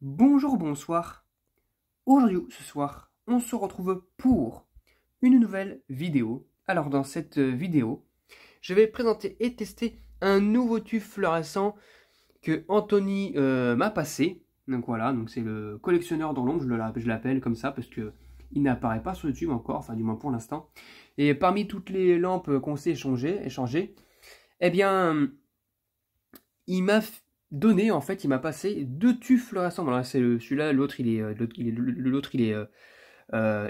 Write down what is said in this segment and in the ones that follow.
Bonjour, bonsoir. Aujourd'hui, ce soir, on se retrouve pour une nouvelle vidéo. Alors, dans cette vidéo, je vais présenter et tester un nouveau tube fluorescent que Anthony m'a passé. Donc voilà, donc c'est le collectionneur dans l'ombre, je l'appelle comme ça parce que il n'apparaît pas sur le tube encore, enfin du moins pour l'instant. Et parmi toutes les lampes qu'on s'est échangées, eh bien, il m'a donné, en fait, il m'a passé deux tubes fluorescents. Voilà, c'est celui-là, l'autre il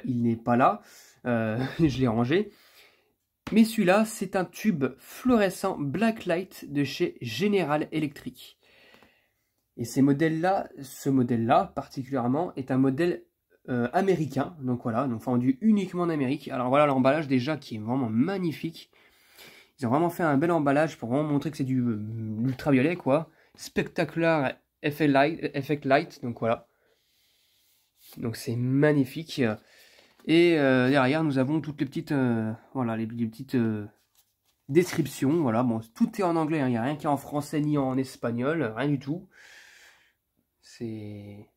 n'est pas là. Je l'ai rangé. Mais celui-là, c'est un tube fluorescent Blacklight de chez General Electric. Et ce modèle-là particulièrement, est un modèle américain. Donc voilà, donc vendu uniquement en Amérique. Alors voilà l'emballage déjà qui est vraiment magnifique. Ils ont vraiment fait un bel emballage pour vraiment montrer que c'est du ultraviolet, quoi. Spectacular Effect Light, donc voilà. Donc c'est magnifique. Et derrière, nous avons toutes les petites, voilà, les petites descriptions. Voilà, bon, tout est en anglais, hein. Il n'y a rien qui est en français ni en espagnol, rien du tout. C'est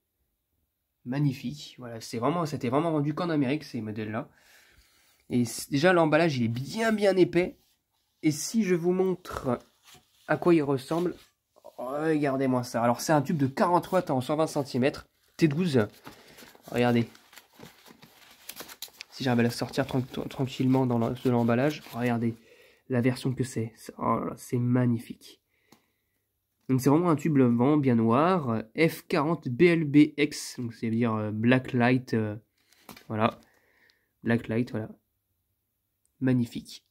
magnifique. Voilà, c'était vraiment vendu qu'en Amérique, ces modèles-là. Et déjà, l'emballage, il est bien épais. Et si je vous montre à quoi il ressemble, regardez-moi ça. Alors c'est un tube de 40 watts en 120 cm, T12. Regardez. Si j'arrive à la sortir tranquillement de l'emballage, regardez la version que c'est. Oh c'est magnifique. Donc c'est vraiment un tube vraiment bien noir. F40 BLBX, donc c'est à dire Blacklight. Voilà. Blacklight, voilà. Magnifique.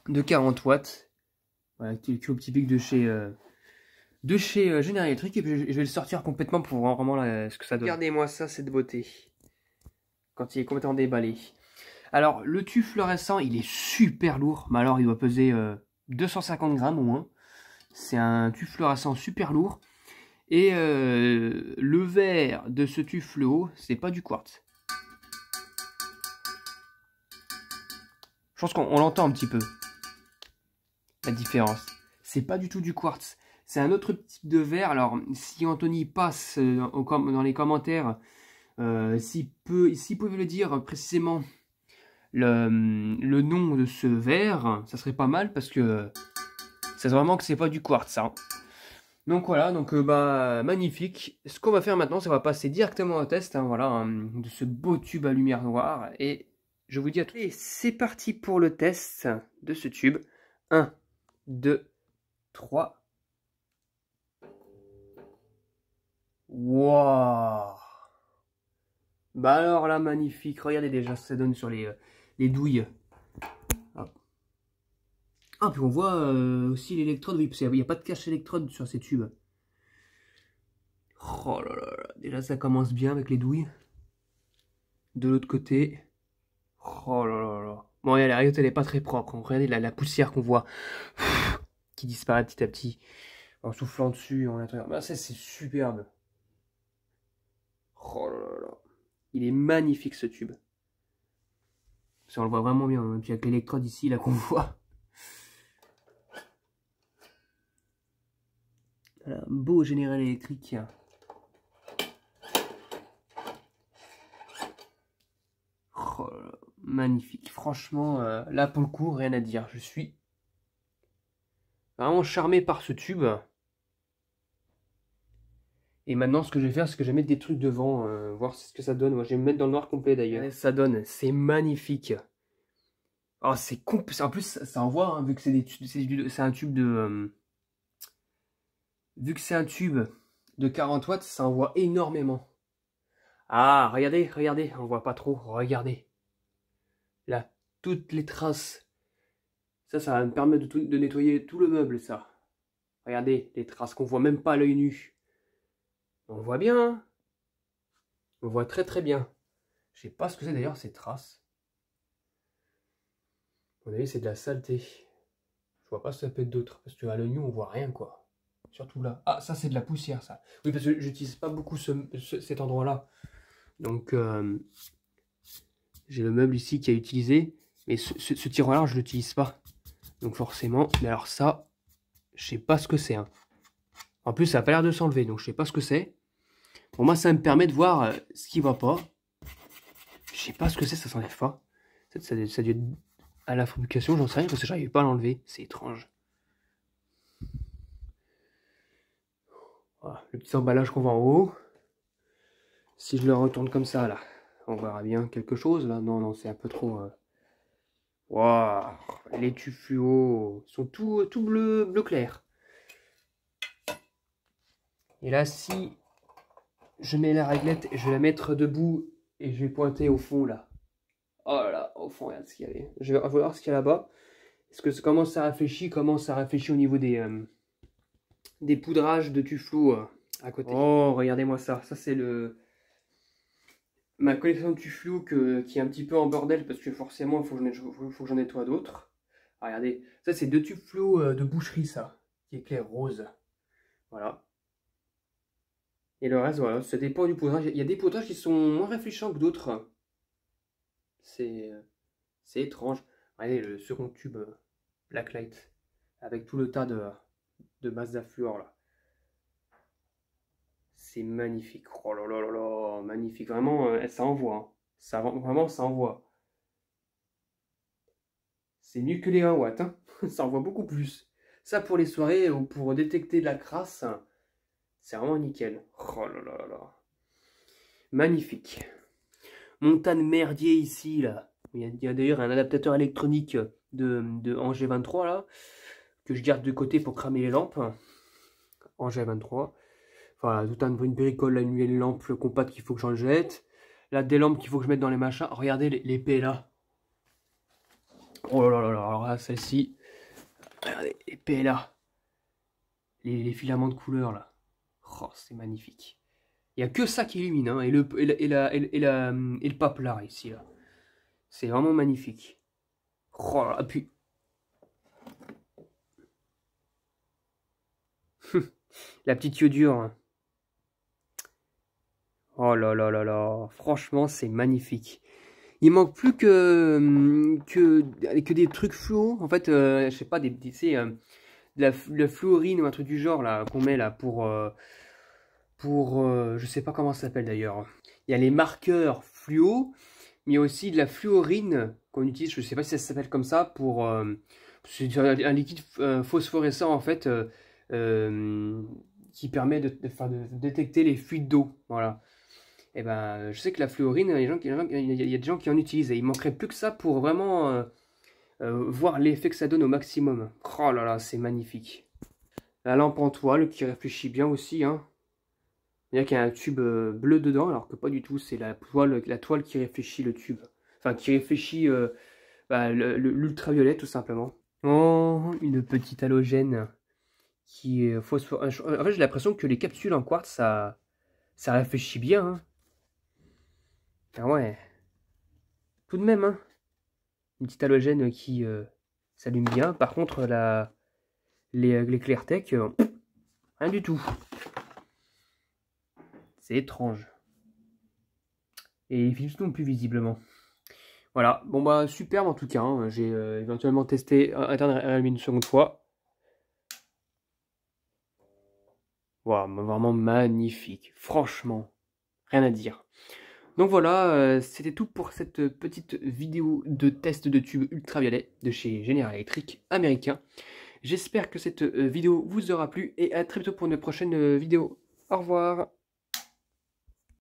De 40 watts. Voilà, le cube typique de chez General Electric. Et puis je vais le sortir complètement pour voir vraiment ce que ça donne. Regardez-moi ça, cette beauté. Quand il est complètement déballé. Alors, le tube fluorescent, il est super lourd. Mais alors, il doit peser 250 grammes au moins. C'est un tube fluorescent super lourd. Et le verre de ce tube fluo, c'est pas du quartz. Je pense qu'on l'entend un petit peu. La différence. C'est pas du tout du quartz. C'est un autre type de verre. Alors, si Anthony passe dans les commentaires, s'il pouvait le dire précisément le nom de ce verre, ça serait pas mal parce que c'est vraiment que c'est pas du quartz. Hein. Donc voilà, donc magnifique. Ce qu'on va faire maintenant, c'est qu'on va passer directement au test, hein, voilà, de ce beau tube à lumière noire. Et je vous dis à tous. Et c'est parti pour le test de ce tube. 1, 2, 3. Waouh! Bah alors là, magnifique. Regardez déjà ce que ça donne sur les douilles. Hop. Ah, puis on voit aussi l'électrode. Oui, parce qu'il n'y a pas de cache électrode sur ces tubes. Oh là là là. Déjà, ça commence bien avec les douilles. De l'autre côté. Oh là là là. Bon, la rayotte, elle n'est pas très propre. Regardez la poussière qu'on voit qui disparaît petit à petit en soufflant dessus en l'intérieur. Bah, ça, c'est superbe. Oh là là là. Il est magnifique ce tube. Ça, on le voit vraiment bien. Hein. Puis avec l'électrode ici, là qu'on voit. Voilà, un beau General Electric. Oh là là, magnifique. Franchement, là pour le coup, rien à dire. Je suis vraiment charmé par ce tube. Et maintenant, ce que je vais faire, c'est que je vais mettre des trucs devant, voir ce que ça donne. Moi, je vais me mettre dans le noir complet d'ailleurs. Ça donne, c'est magnifique. Oh, c'est en plus, ça envoie, hein, vu que c'est un tube de. Vu que c'est un tube de 40 watts, ça envoie énormément. Ah, regardez, regardez, on voit pas trop, regardez. Là, toutes les traces. Ça va me permettre de nettoyer tout le meuble, ça. Regardez, les traces qu'on voit même pas à l'œil nu. On voit bien, hein. On voit très bien. Je sais pas ce que c'est d'ailleurs ces traces. À mon avis, c'est de la saleté. Je vois pas ce que ça peut être d'autre. Parce qu'à l'œil nu, on voit rien, quoi. Surtout là. Ah, ça, c'est de la poussière, ça. Oui, parce que j'utilise pas beaucoup cet endroit-là. Donc, j'ai le meuble ici qui a utilisé. Mais ce tiroir-là, je l'utilise pas. Donc, forcément. Mais alors, ça, je sais pas ce que c'est. Hein. En plus, ça a pas l'air de s'enlever. Donc, je sais pas ce que c'est. Pour moi, ça me permet de voir ce qui va pas. Je sais pas ce que c'est, ça s'enlève pas. Ça a dû être à la fabrication, j'en sais rien, parce que j'arrive pas à l'enlever. C'est étrange. Voilà, le petit emballage qu'on voit en haut. Si je le retourne comme ça, là, on verra bien quelque chose, là. Non, non, c'est un peu trop... Waouh, les tubes fluo, ils sont tout bleu clair. Et là, si je mets la réglette, je vais la mettre debout et je vais pointer au fond, là. Oh là là, au fond, regarde ce qu'il y avait. Je vais voir ce qu'il y a là-bas. Est-ce que comment ça réfléchit? Comment ça réfléchit au niveau des poudrages de tuflou à côté? Oh, regardez-moi ça. Ça, c'est ma collection de tuflou qui est un petit peu en bordel parce que forcément, il faut que j'en nettoie d'autres. Ah, regardez, ça, c'est 2 tuflou de boucherie, ça, qui est clair rose. Voilà. Et le reste, voilà, ça dépend du poudrage. Il y a des poudrages qui sont moins réfléchissants que d'autres. C'est étrange. Regardez le second tube Blacklight avec tout le tas de Mazda Fluor là. C'est magnifique. Oh là là là là, magnifique. Vraiment, ça envoie. Hein. Ça, vraiment, ça envoie. C'est mieux que les 1 watt. Hein. Ça envoie beaucoup plus. Ça pour les soirées ou pour détecter de la crasse, c'est vraiment nickel. Oh là là là. Magnifique. Montagne merdier ici là. Il y a d'ailleurs un adaptateur électronique de Angers 23 là, que je garde de côté pour cramer les lampes. Angers 23. Voilà, tout une bricole, là, une lampe compacte qu'il faut que j'en jette. Là, des lampes qu'il faut que je mette dans les machins. Regardez les P là. Oh là là là, alors là, celle-ci. Regardez, les P là. Les filaments de couleur là. Oh, c'est magnifique. Il n'y a que ça qui illumine, hein, et le pape là, ici là. C'est vraiment magnifique. Oh là là, puis... la petite iodure. Hein. Oh là là là là. Franchement, c'est magnifique. Il manque plus que des trucs fluo. En fait, je sais pas, de la fluorine ou un truc du genre là qu'on met là pour je sais pas comment ça s'appelle d'ailleurs. Il y a les marqueurs fluo, mais il y a aussi de la fluorine qu'on utilise, je sais pas si ça s'appelle comme ça, pour c'est un liquide phosphorescent en fait qui permet de détecter les fuites d'eau. Voilà. Et ben, je sais que la fluorine, il y a des gens qui en utilisent et il manquerait plus que ça pour vraiment voir l'effet que ça donne au maximum. Oh là là, c'est magnifique. La lampe en toile qui réfléchit bien aussi, hein. Il y a qu'il y a un tube bleu dedans, alors que pas du tout, c'est la toile qui réfléchit le tube. Enfin, qui réfléchit l'ultraviolet, tout simplement. Oh, une petite halogène qui est phosphorescente. En fait, j'ai l'impression que les capsules en quartz, ça réfléchit bien. Hein. Ah ouais. Tout de même, hein. Une petite halogène qui s'allume bien. Par contre, les Cleartech, rien du tout. C'est étrange. Et les Philips non plus visiblement. Voilà, bon bah superbe en tout cas. Hein. J'ai éventuellement testé Internet Realme une seconde fois. Wow, vraiment magnifique. Franchement, rien à dire. Donc voilà, c'était tout pour cette petite vidéo de test de tube ultraviolet de chez General Electric américain. J'espère que cette vidéo vous aura plu et à très bientôt pour une prochaine vidéo. Au revoir.